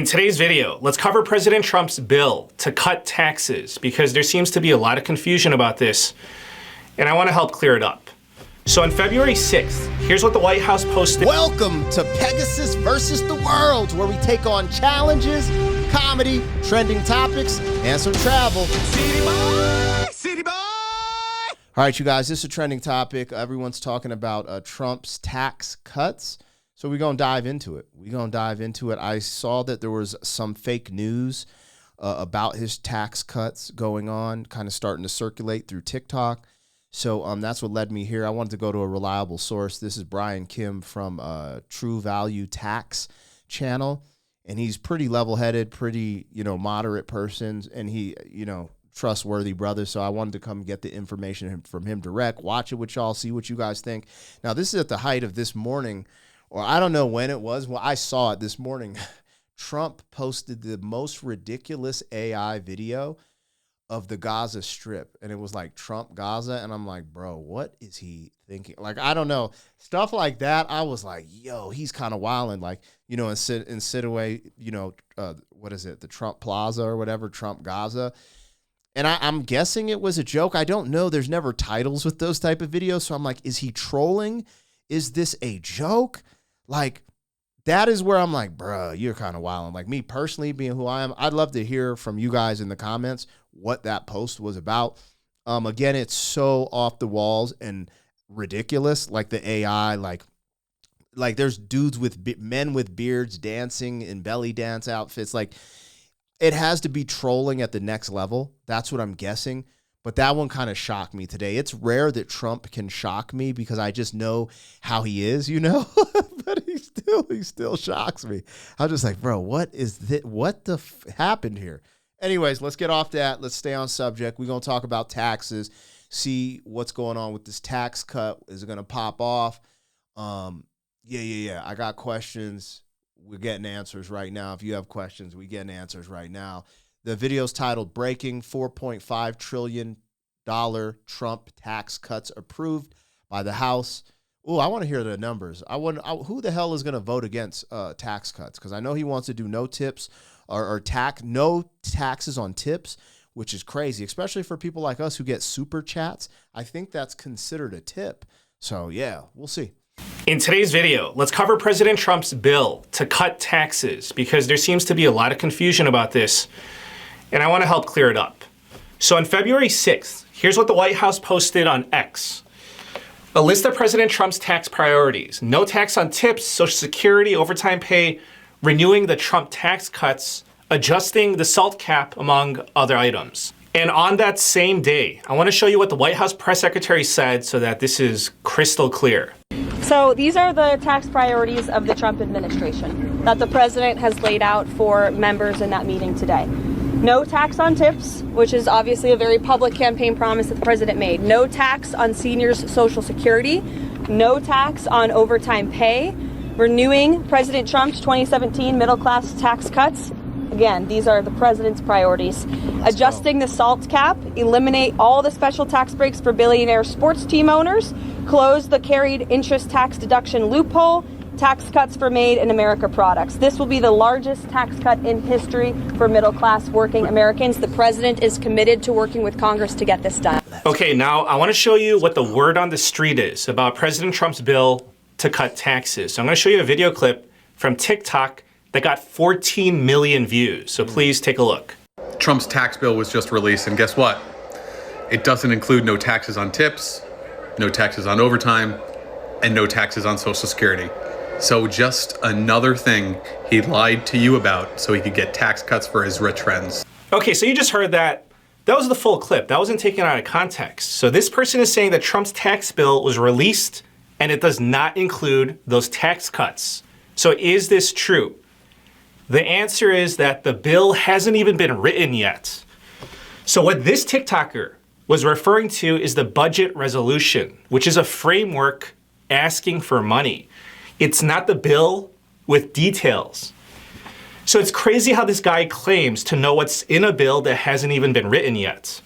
In today's video, let's cover President Trump's bill to cut taxes because there seems to be a lot of confusion about this, and I want to help clear it up. So on February 6th, here's what the White House posted. Welcome to Pegasus versus the World, where we take on challenges, comedy, trending topics, and some travel. City boy, city boy. All right, you guys, this is a trending topic. Everyone's talking about Trump's tax cuts. So we're going to dive into it. I saw that there was some fake news about his tax cuts going on, kind of starting to circulate through TikTok. So that's what led me here. I wanted to go to a reliable source. This is Brian Kim from True Value Tax channel. And he's pretty level-headed, pretty, moderate person. And he, trustworthy brother. So I wanted to come get the information from him direct, watch it with y'all, see what you guys think. Now, this is at the height of this morning, or I don't know when it was. Well, I saw it this morning. Trump posted the most ridiculous AI video of the Gaza Strip. And it was like Trump Gaza. And I'm like, bro, what is he thinking? Like, I don't know. Stuff like that. I was like, yo, he's kind of wilding. Like, in Sidaway, what is it? The Trump Plaza or whatever, Trump Gaza. And I'm guessing it was a joke. I don't know. There's never titles with those type of videos. So I'm like, is he trolling? Is this a joke? Like, that is where I'm like, bruh, you're kind of wilding. Like, me personally, being who I am, I'd love to hear from you guys in the comments what that post was about. Again, it's so off the walls and ridiculous. Like the AI, like there's dudes with men with beards dancing in belly dance outfits. Like, it has to be trolling at the next level. That's what I'm guessing. But that one kind of shocked me today. It's rare that Trump can shock me because I just know how he is, but he still shocks me. I'm just like, bro, what is this? What the happened here? Anyways, let's get off that. Let's stay on subject. We're going to talk about taxes, see what's going on with this tax cut. Is it going to pop off? Yeah. I got questions. We're getting answers right now. If you have questions, we're getting answers right now. The video's titled Breaking $4.5 Trillion Trump Tax Cuts Approved by the House. Oh, I want to hear the numbers. Who the hell is going to vote against tax cuts? Because I know he wants to do no tips or no taxes on tips, which is crazy, especially for people like us who get super chats. I think that's considered a tip. So, yeah, we'll see. In today's video, let's cover President Trump's bill to cut taxes because there seems to be a lot of confusion about this, and I want to help clear it up. So on February 6th, here's what the White House posted on X. A list of President Trump's tax priorities. No tax on tips, Social Security, overtime pay, renewing the Trump tax cuts, adjusting the SALT cap, among other items. And on that same day, I want to show you what the White House press secretary said so that this is crystal clear. So these are the tax priorities of the Trump administration that the president has laid out for members in that meeting today. No tax on tips, which is obviously a very public campaign promise that the president made. No tax on seniors' Social Security. No tax on overtime pay. Renewing President Trump's 2017 middle-class tax cuts. Again, these are the president's priorities. Adjusting the SALT cap, eliminate all the special tax breaks for billionaire sports team owners, close the carried interest tax deduction loophole, tax cuts for Made in America products. This will be the largest tax cut in history for middle-class working Americans. The president is committed to working with Congress to get this done. Okay, now I want to show you what the word on the street is about President Trump's bill to cut taxes. So I'm going to show you a video clip from TikTok that got 14 million views. So please take a look. Trump's tax bill was just released, and guess what? It doesn't include no taxes on tips, no taxes on overtime, and no taxes on Social Security. So just another thing he lied to you about so he could get tax cuts for his rich friends. Okay, so you just heard that. That was the full clip. That wasn't taken out of context. So this person is saying that Trump's tax bill was released and it does not include those tax cuts. So is this true? The answer is that the bill hasn't even been written yet. So what this TikToker was referring to is the budget resolution, which is a framework asking for money. It's not the bill with details. So it's crazy how this guy claims to know what's in a bill that hasn't even been written yet.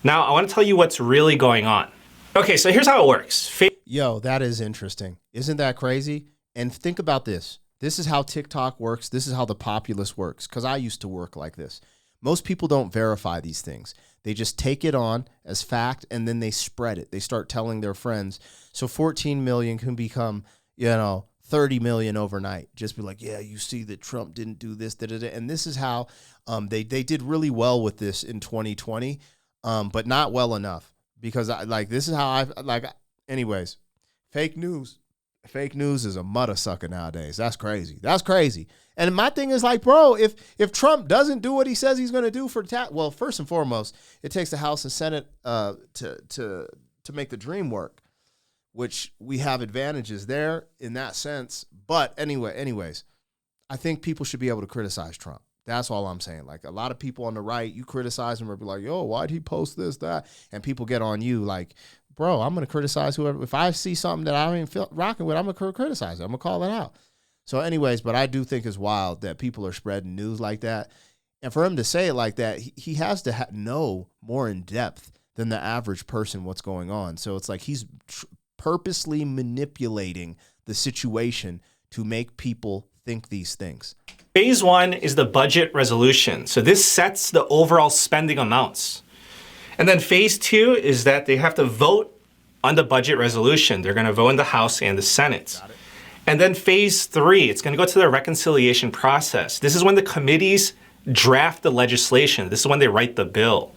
Now, I want to tell you what's really going on. Okay, so here's how it works. Yo, that is interesting. Isn't that crazy? And think about this. This is how TikTok works. This is how the populace works, because I used to work like this. Most people don't verify these things. They just take it on as fact, and then they spread it. They start telling their friends. So 14 million can become, 30 million overnight. Just be like, yeah, you see that Trump didn't do this, da, da, da. And this is how they did really well with this in 2020, but not well enough, because this is how anyways, fake news. Fake news is a mother sucker nowadays. That's crazy. That's crazy. And my thing is like, bro, if Trump doesn't do what he says he's going to do for well, first and foremost, it takes the House and Senate to make the dream work, which we have advantages there in that sense. But anyways, I think people should be able to criticize Trump. That's all I'm saying. Like, a lot of people on the right, you criticize him or be like, yo, why'd he post this, that? And people get on you like, bro, I'm going to criticize whoever. If I see something that I ain't rocking with, I'm going to criticize it. I'm going to call it out. So anyways, but I do think it's wild that people are spreading news like that. And for him to say it like that, he has to know more in depth than the average person what's going on. So it's like he's purposely manipulating the situation to make people think these things. Phase 1 is the budget resolution. So this sets the overall spending amounts. And then phase 2 is that they have to vote on the budget resolution. They're going to vote in the House and the Senate. And then phase 3, it's going to go to the reconciliation process. This is when the committees draft the legislation. This is when they write the bill.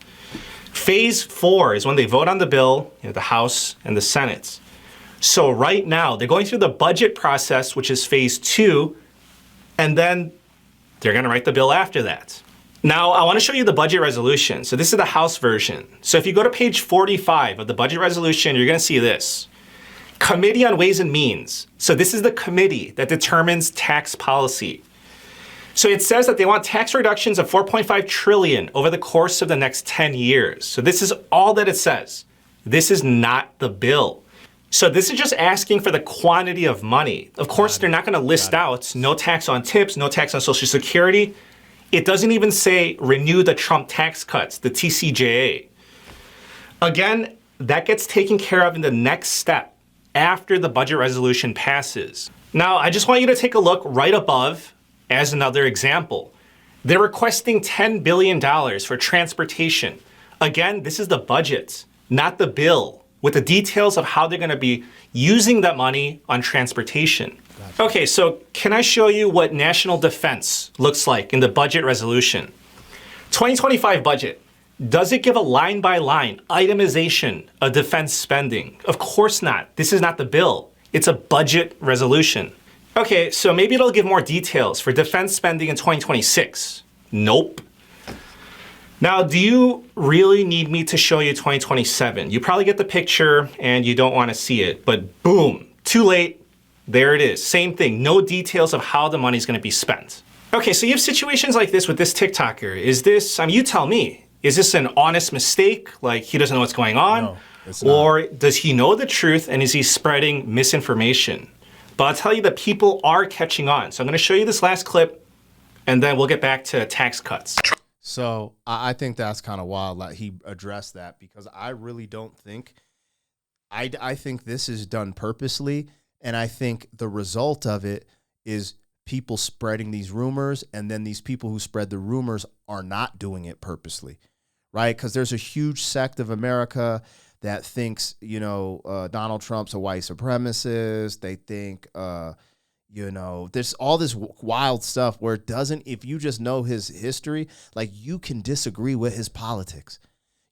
Phase 4 is when they vote on the bill in the House and the Senate. So right now, they're going through the budget process, which is phase 2, and then they're going to write the bill after that. Now, I want to show you the budget resolution. So this is the House version. So if you go to page 45 of the budget resolution, you're going to see this. Committee on Ways and Means. So this is the committee that determines tax policy. So it says that they want tax reductions of $4.5 trillion over the course of the next 10 years. So this is all that it says. This is not the bill. So this is just asking for the quantity of money. Of course, they're not going to list out no tax on tips, no tax on Social Security. It doesn't even say renew the Trump tax cuts, the TCJA. Again, that gets taken care of in the next step after the budget resolution passes. Now, I just want you to take a look right above as another example. They're requesting $10 billion for transportation. Again, this is the budget, not the bill, with the details of how they're going to be using that money on transportation. Okay, so can I show you what national defense looks like in the budget resolution? 2025 budget. Does it give a line-by-line itemization of defense spending? Of course not. This is not the bill. It's a budget resolution. Okay, so maybe it'll give more details for defense spending in 2026. Nope. Now, do you really need me to show you 2027? You probably get the picture and you don't want to see it, but boom, too late. There it is. Same thing. No details of how the money's going to be spent. Okay, so you have situations like this with this TikToker. Is this, you tell me, is this an honest mistake? Like he doesn't know what's going on? No, it's not. Or does he know the truth and is he spreading misinformation? But I'll tell you that people are catching on. So I'm going to show you this last clip and then we'll get back to tax cuts. So I think that's kind of wild that he addressed that, because I really don't think, I think this is done purposely. And I think the result of it is people spreading these rumors, and then these people who spread the rumors are not doing it purposely, right? Because there's a huge sect of America that thinks, Donald Trump's a white supremacist. They think, there's all this wild stuff where it doesn't, if you just know his history, like you can disagree with his politics.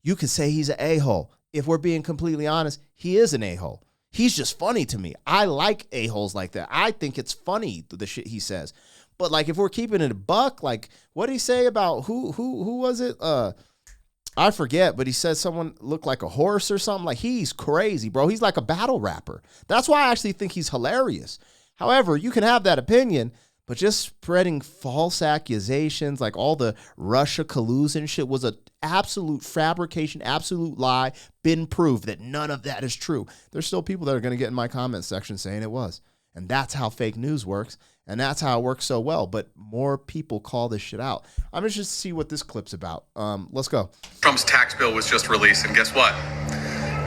You could say he's an a-hole. If we're being completely honest, he is an a-hole. He's just funny to me. I like a-holes like that. I think it's funny, the shit he says. But like, if we're keeping it a buck, like what did he say about who was it? I forget, but he said someone looked like a horse or something. Like, he's crazy, bro. He's like a battle rapper. That's why I actually think he's hilarious. However, you can have that opinion, but just spreading false accusations, like all the Russia collusion shit was an absolute fabrication, absolute lie, been proved that none of that is true. There's still people that are going to get in my comment section saying it was. And that's how fake news works. And that's how it works so well. But more people call this shit out. I'm going to just see what this clip's about. Let's go. Trump's tax bill was just released, and guess what?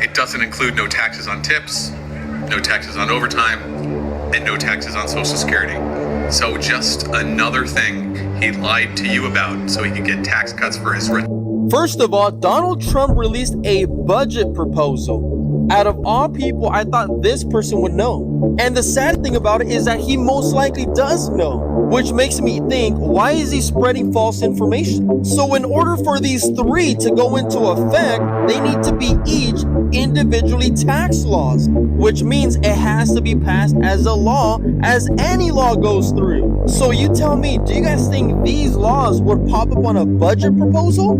It doesn't include no taxes on tips, no taxes on overtime, and no taxes on Social Security. So just another thing he lied to you about so he could get tax cuts for his rich. First of all, Donald Trump released a budget proposal. Out of all people, I thought this person would know. And the sad thing about it is that he most likely does know, which makes me think, why is he spreading false information? So in order for these three to go into effect, they need to be each individually tax laws, which means it has to be passed as a law as any law goes through. So you tell me, do you guys think these laws would pop up on a budget proposal?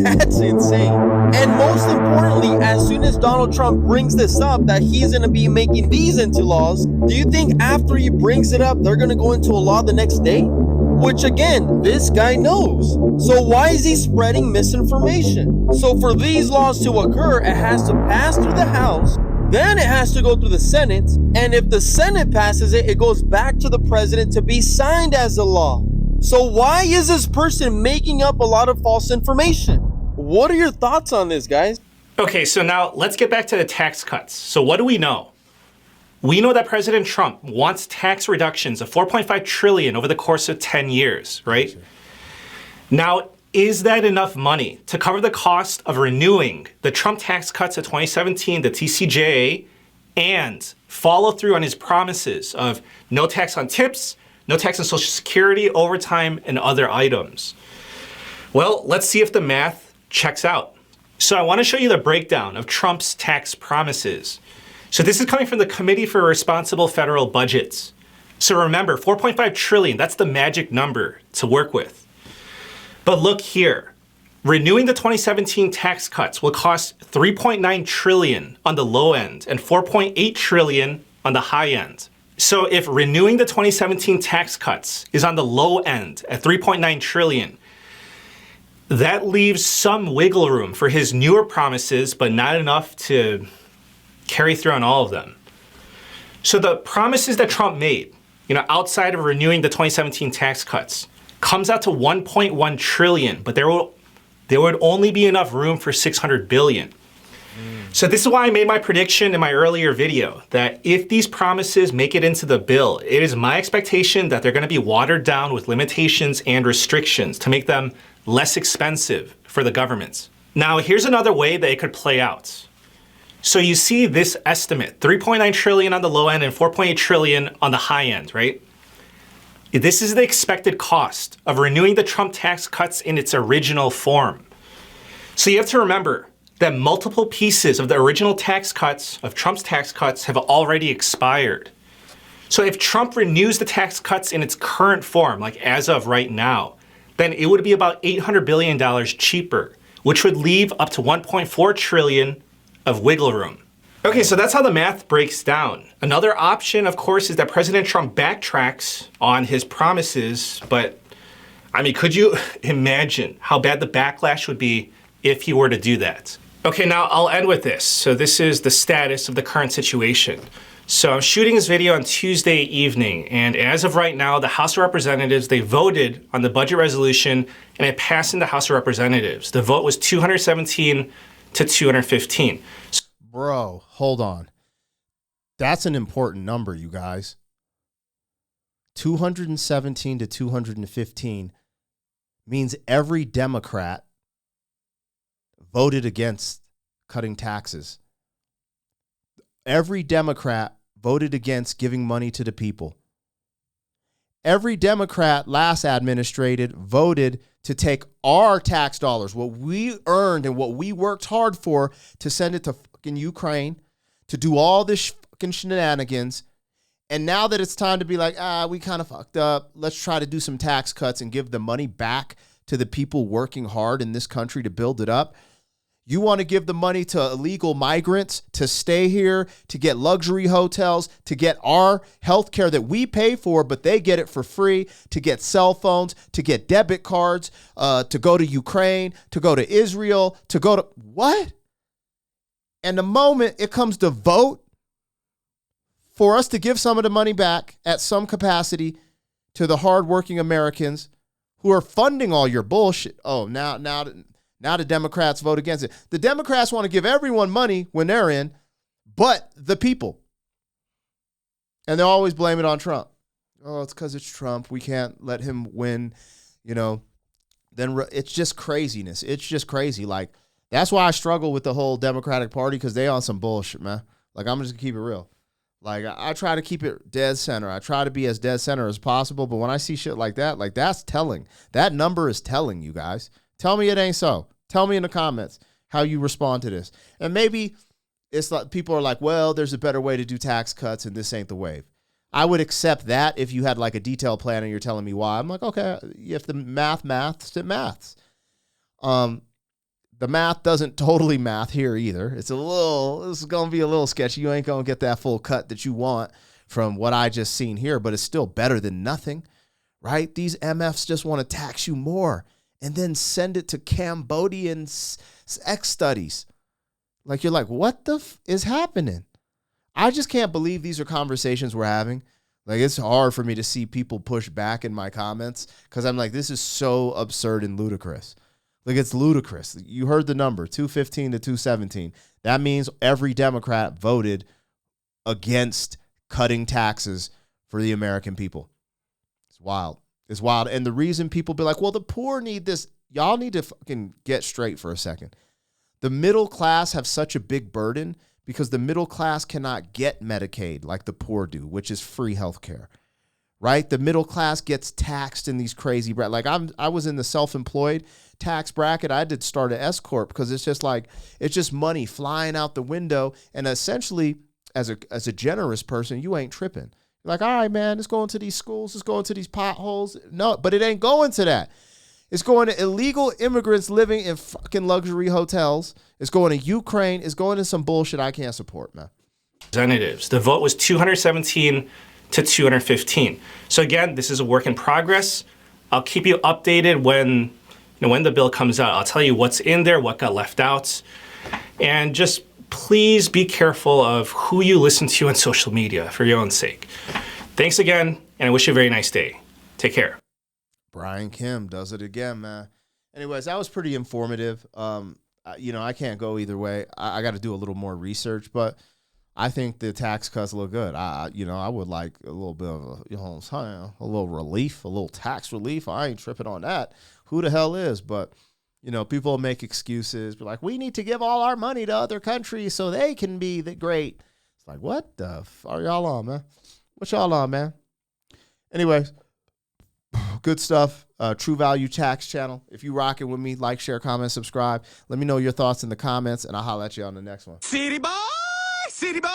That's insane. And most importantly, as soon as Donald Trump brings this up, that he's going to be making these into laws, do you think after he brings it up, they're going to go into a law the next day? Which again, this guy knows. So why is he spreading misinformation? So for these laws to occur, it has to pass through the House, then it has to go through the Senate, and if the Senate passes it, it goes back to the president to be signed as a law. So why is this person making up a lot of false information? What are your thoughts on this, guys? Okay, so now let's get back to the tax cuts. So what do we know? We know that President Trump wants tax reductions of $4.5 trillion over the course of 10 years, right? Sure. Now, is that enough money to cover the cost of renewing the Trump tax cuts of 2017, the TCJA, and follow through on his promises of no tax on tips, no tax on Social Security, overtime, and other items? Well, let's see if the math checks out. So I want to show you the breakdown of Trump's tax promises. So this is coming from the Committee for Responsible Federal Budgets. So remember, 4.5 trillion, that's the magic number to work with. But look here, renewing the 2017 tax cuts will cost 3.9 trillion on the low end and 4.8 trillion on the high end. So if renewing the 2017 tax cuts is on the low end at 3.9 trillion, that leaves some wiggle room for his newer promises, but not enough to carry through on all of them. So the promises that Trump made, outside of renewing the 2017 tax cuts, comes out to 1.1 trillion, but there would only be enough room for 600 billion. So this is why I made my prediction in my earlier video that if these promises make it into the bill, it is my expectation that they're going to be watered down with limitations and restrictions to make them less expensive for the government. Now, here's another way that it could play out. So you see this estimate, 3.9 trillion on the low end and 4.8 trillion on the high end, right? This is the expected cost of renewing the Trump tax cuts in its original form. So you have to remember that multiple pieces of the original tax cuts, of Trump's tax cuts, have already expired. So if Trump renews the tax cuts in its current form, like as of right now, then it would be about $800 billion cheaper, which would leave up to 1.4 trillion of wiggle room. Okay, so that's how the math breaks down. Another option, of course, is that President Trump backtracks on his promises, but could you imagine how bad the backlash would be if he were to do that? Okay, now I'll end with this. So this is the status of the current situation. So I'm shooting this video on Tuesday evening, and as of right now, the House of Representatives, they voted on the budget resolution, and it passed in the House of Representatives. The vote was 217 to 215. Bro, hold on. That's an important number, you guys. 217 to 215 means every Democrat voted against cutting taxes. Every Democrat voted against giving money to the people. Every Democrat last administrated voted to take our tax dollars, what we earned and what we worked hard for, to send it to fucking Ukraine, to do all this fucking shenanigans. And now that it's time to be like, we kind of fucked up, let's try to do some tax cuts and give the money back to the people working hard in this country to build it up. You want to give the money to illegal migrants to stay here, to get luxury hotels, to get our health care that we pay for, but they get it for free, to get cell phones, to get debit cards, to go to Ukraine, to go to Israel, to go to what? And the moment it comes to vote for us to give some of the money back at some capacity to the hardworking Americans who are funding all your bullshit. Oh, now the Democrats vote against it. The Democrats want to give everyone money when they're in, but the people. And they always blame it on Trump. oh, it's because it's Trump. We can't let him win, you know. Then it's just craziness. It's just crazy. Like, that's why I struggle with the whole Democratic Party, because they on some bullshit, man. Like, I'm just going to keep it real. Like, I try to keep it dead center. I try to be as dead center as possible. But when I see shit like that, like, that's telling. That number is telling, you guys. Tell me it ain't so. Tell me in the comments how you respond to this. And maybe it's like people are like, well, there's a better way to do tax cuts and this ain't the wave. I would accept that if you had like a detailed plan and you're telling me why. I'm like, okay, if the maths, it maths. The math doesn't totally math here either. This is going to be a little sketchy. You ain't going to get that full cut that you want from what I just seen here, but it's still better than nothing, right? These MFs just want to tax you more and then send it to Cambodian X studies. Like, you're like, what the is happening? I just can't believe these are conversations we're having. Like, it's hard for me to see people push back in my comments because I'm like, this is so absurd and ludicrous. Like, it's ludicrous. You heard the number, 215 to 217. That means every Democrat voted against cutting taxes for the American people. It's wild. It's wild. And the reason people be like, well, the poor need this. Y'all need to fucking get straight for a second. The middle class have such a big burden because the middle class cannot get Medicaid like the poor do, which is free health care, right? The middle class gets taxed in these crazy, like I was in the self-employed tax bracket. I had to start an S Corp because it's just money flying out the window. And essentially, as a generous person, you ain't tripping. You're like, all right, man, it's going to these schools, it's going to these potholes. No, but it ain't going to that. It's going to illegal immigrants living in fucking luxury hotels. It's going to Ukraine. It's going to some bullshit I can't support, man. Representatives. The vote was 217 to 215. So again, this is a work in progress. I'll keep you updated when the bill comes out. I'll tell you what's in there, what got left out. And just please be careful of who you listen to on social media for your own sake. Thanks again, and I wish you a very nice day. Take care. Brian Kim does it again, man. Anyways, that was pretty informative. I can't go either way. I got to do a little more research, but I think the tax cuts look good. I would like a little bit of a little relief, a little tax relief. I ain't tripping on that. Who the hell is? But people make excuses. Be like, we need to give all our money to other countries so they can be the great. It's like, what the f are y'all on, man? What y'all on, man? Anyways. Good stuff. True Value Tax Channel. If you rocking with me, like, share, comment, subscribe. Let me know your thoughts in the comments, and I'll holler at you on the next one. City boy, city boy.